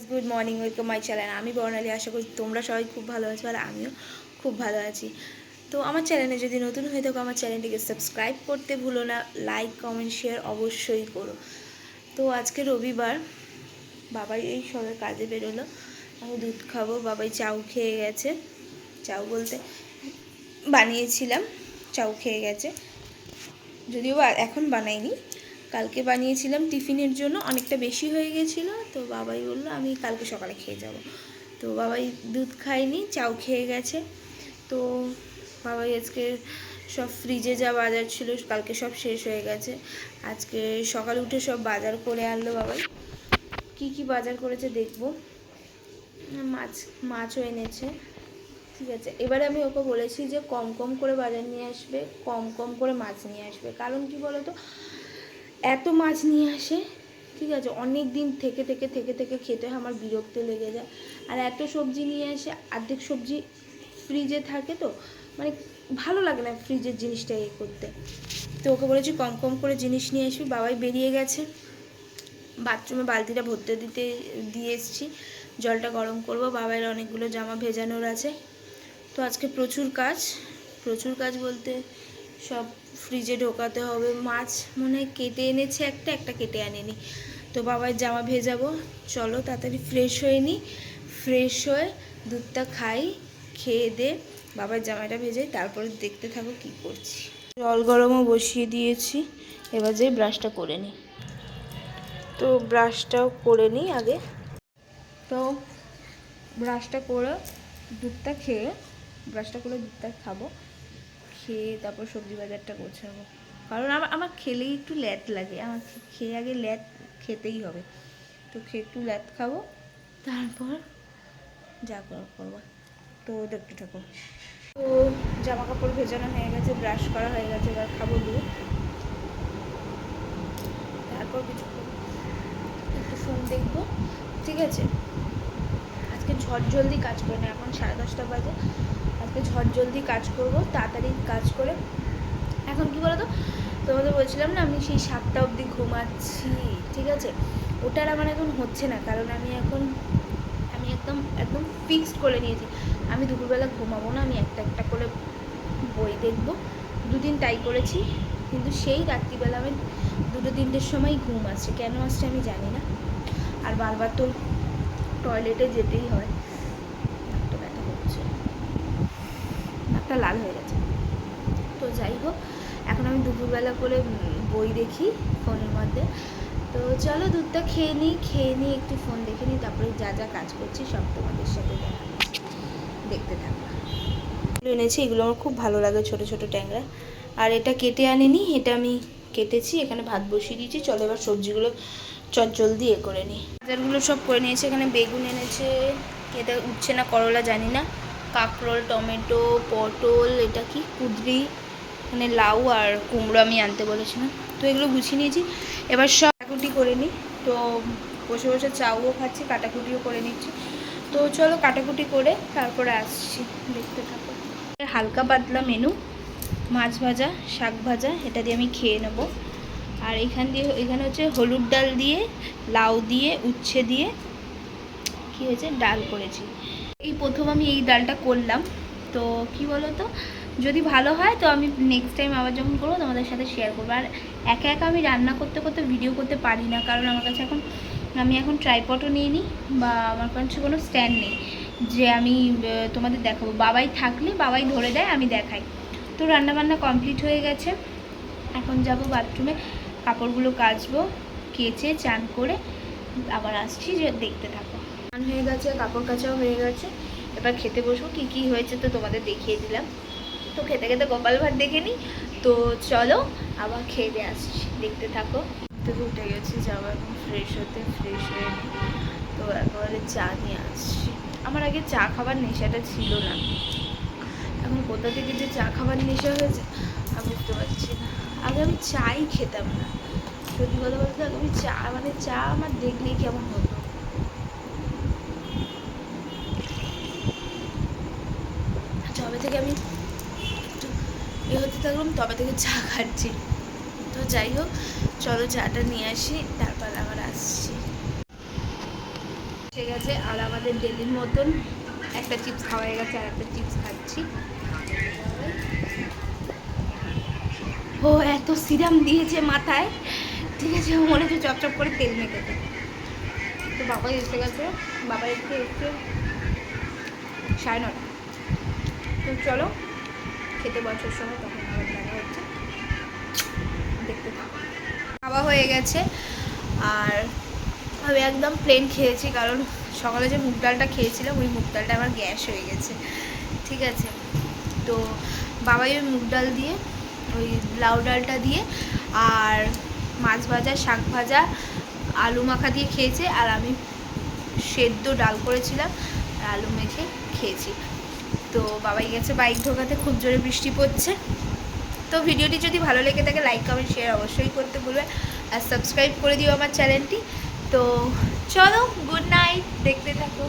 Good morning, welcome my channel. আমি বর্ণালী। আশা করি তোমরা সবাই খুব ভালো আছো আর আমিও খুব ভালো আছি। তো আমার চ্যানেলে যদি নতুন হয়ে থাকো আমার চ্যানেলটিকে সাবস্ক্রাইব করতে ভুলো না, লাইক কমেন্ট শেয়ার অবশ্যই করো। তো আজকে রবিবার, বাবাই এই সবে কাজে বেরোলো, আমি দুধ খাবো। বাবাই চাউ খেয়ে গেছে, চাউ বলতে বানিয়েছিলাম, চাউ খেয়ে গেছে, যদিও এখন বানাইনি, কালকে বানিয়েছিলাম টিফিনের জন্য, অনেকটা বেশি হয়ে গেছিলো। তো বাবাই বললো আমি কালকে সকালে খেয়ে যাব। তো বাবাই দুধ খায়নি, চাউ খেয়ে গেছে। তো বাবাই আজকে সব ফ্রিজে যা বাজার ছিল কালকে সব শেষ হয়ে গেছে। আজকে সকালে উঠে সব বাজার করে আনলো বাবাই। কি কি বাজার করেছে দেখবো। মাছও এনেছে, ঠিক আছে। এবারে আমি ওকে বলেছি যে কম কম করে বাজার নিয়ে আসবে, কম কম করে মাছ নিয়ে আসবে। কারণ কি বলো তো, এত মাছ নিয়ে আসে, ঠিক আছে, অনেক দিন থেকে থেকে থেকে থেকে খেতে আমার বিরক্ত লেগে যায়। আর এত সবজি নিয়ে আসে, অর্ধেক সবজি ফ্রিজে থাকে, তো মানে ভালো লাগে না ফ্রিজের জিনিসটা করতে। তো ওকে বলেছি কম কম করে জিনিস নিয়ে আসবি। বাবাই বেরিয়ে গেছে, বাথরুমে বালতিটা ভরতে দিয়ে এসেছি, জলটা গরম করব। বাবার অনেকগুলো জামা ভেজানোর আছে। তো আজকে প্রচুর কাজ বলতে সব ফ্রিজে ঢোকাতে হবে। মাছ মনে হয় কেটে এনেছে, একটা কেটে আনেনি। তো বাবার জামা ভেজাবো। চলো তাড়াতাড়ি ফ্রেশ হয়ে নিই, ফ্রেশ হয়ে দুধটা খাই, খেয়ে দে বাবার জামাটা ভেজাই, তারপরে দেখতে থাকো কি করছি। জল গরমও বসিয়ে দিয়েছি, এবার যে ব্রাশটা করে নিই। তো ব্রাশটাও করে নিই আগে। তো ব্রাশটা করে দুধটা খাবো, খেয়ে তারপর সবজি বাজারটা গোছাবো। কারণ আমার খেলেই একটু ল্যাদ লাগে, আমার খেয়ে আগে ল্যাদ খেতেই হবে। তো খেয়ে একটু ল্যাদ খাবো, তারপর যা করবো। তো দেখতে থাকো। তো জামা কাপড় ভেজানো হয়ে গেছে, ব্রাশ করা হয়ে গেছে, এবার খাবো দুধ। তারপর একটু ফোন দেখবো, ঠিক আছে। আজকে ঝটজলদি কাজ করে না, এখন 10:30 বাজে। আজকে ঝটজলদি কাজ করব, তাড়াতাড়ি কাজ করে। এখন কি বলতো, তোমাদের বলছিলাম না আমি সেই 7টা অবধি ঘুমাচ্ছি, ঠিক আছে। ওটার আমার এখন হচ্ছে না, কারণ আমি একদম ফিক্সড করে নিয়েছি আমি দুপুরবেলা ঘুমাবো না, আমি একটা করে বই দেখবো। দুদিন তাই করেছি, কিন্তু সেই রাত্রিবেলা আমি 2-3টের সময় ঘুম আসছে, কেন আসছে আমি জানি না। আর বারবার তো টয়লেটে যেতেই হয়, নাকটা ব্যথা করছে, নাকটা লাল হয়ে গেছে। তো যাই হোক, এখন আমি দুপুরবেলা করে বই দেখি ফোনের মধ্যে। তো চলো দুধটা খেয়ে নিই একটু ফোন দেখে নিই, তারপরে যা যা কাজ করছি সব তোমাদের সাথে দেখতে থাকবো। এনেছি, এগুলো আমার খুব ভালো লাগে, ছোট ছোট ট্যাংরা। আর এটা কেটে আনিনি, এটা আমি কেটেছি, এখানে ভাত বসিয়ে দিয়েছি। চলো এবার সবজিগুলো চটজলদি করে নিই। বাজারগুলো সব করে নিয়েছি। এখানে বেগুন এনেছে, এটা উঠছে না করলা জানি না, কাঁকরোল, টমেটো, পটল, এটা কি কুঁদরি, মানে লাউ আর কুমড়ো আমি আনতে বলেছিলাম। তো এগুলো গুছিয়ে নিয়েছি, এবার সব কাটাকুটি করে নিই। তো বসে বসে চাউও খাচ্ছি, কাটাকুটিও করে নিচ্ছি। তো চলো কাটাকুটি করে তারপরে আসছি, দেখতে থাকো। হালকা পাতলা মেনু, মাছ ভাজা, শাক ভাজা, এটা দিয়ে আমি খেয়ে নেবো। আর এখানে হচ্ছে হলুদ ডাল দিয়ে, লাউ দিয়ে, উচ্ছে দিয়ে কি হয়েছে ডাল করেছি। এই প্রথম আমি এই ডালটা করলাম। তো কি বলো তো, যদি ভালো হয় তো আমি নেক্সট টাইম আবার যখন করবো তোমাদের সাথে শেয়ার করবো। আর একা একা আমি রান্না করতে করতে ভিডিও করতে পারি না, কারণ আমার কাছে আমি এখন ট্রাইপডও নিইনি, বা আমার কাছে কোনো স্ট্যান্ড নেই যে আমি তোমাদের দেখাবো। বাবাই থাকলে বাবাই ধরে দেয়, আমি দেখাই। তো রান্নাবান্না কমপ্লিট হয়ে গেছে, এখন যাব বাথরুমে, কাপড়গুলো কাচবো, কেচে চান করে আবার আসছি, যে দেখতে থাকো। চান হয়ে গেছে, কাপড় কাচাও হয়ে গেছে, এবার খেতে বসবো। কী হয়েছে তো তোমাদের দেখিয়ে দিলাম। তো খেতে খেতে গোপাল ভাত দেখে নিই। তো চলো আবার খেয়ে দিয়ে আসছি, দেখতে থাকো। তো উঠে গেছি, যাবো এখন ফ্রেশ হয়ে নিই। তো একেবারে চা নিয়ে আসছি। আমার আগে চা খাবার নেশাটা ছিল না, এখন কোথা থেকে যে চা খাবার নেশা হয়েছে আমি বুঝতে পারছি না। আগে আমি চাই খেতাম না, সত্যি কথা বলতে। আগে আমি চা আমার দেখলেই কেমন হতো। তবে থেকে আমি একটু হতে থাকলাম, তবে থেকে চা খাচ্ছি। তো যাই হোক, চলো চাটা নিয়ে আসি, তারপর আবার আসছি। এসে গেছে আর আমাদের ডেলির মতন একটা চিপস খাওয়া হয়ে গেছে আর একটা চিপস খাচ্ছি। ও এত সিরাম দিয়েছে মাথায়, ঠিক আছে, মনে হচ্ছে চপচপ করে তেল মেখেছে। তো বাবাই এসে গেছে, বাবা এসে 9:30। তো চলো খেতে বছর সময় তখন আবার দেখা হচ্ছে, দেখতে থাকো। খাওয়া হয়ে গেছে আর আমি একদম প্লেন খেয়েছি, কারণ সকালে যে মুগ ডালটা খেয়েছিলাম ওই মুগ ডালটা আমার গ্যাস হয়ে গেছে, ঠিক আছে। তো বাবাই ওই মুগ ডাল দিয়ে, ওই লাউ ডালটা দিয়ে আর মাছ ভাজা, শাক ভাজা, আলু মাখা দিয়ে খেয়েছে, আর আমি সেদ্ধ ডাল করেছিলাম আর আলু মেখে খেয়েছি। তো বাবাই গেছে বাইক ঢোকাতে, খুব জোরে বৃষ্টি পড়ছে। তো ভিডিওটি যদি ভালো লেগে থাকে লাইক কমেন্ট শেয়ার অবশ্যই করতে ভুলবে, আর সাবস্ক্রাইব করে দিও আমার চ্যানেলটি। তো চলো, গুড নাইট, দেখতে থাকো।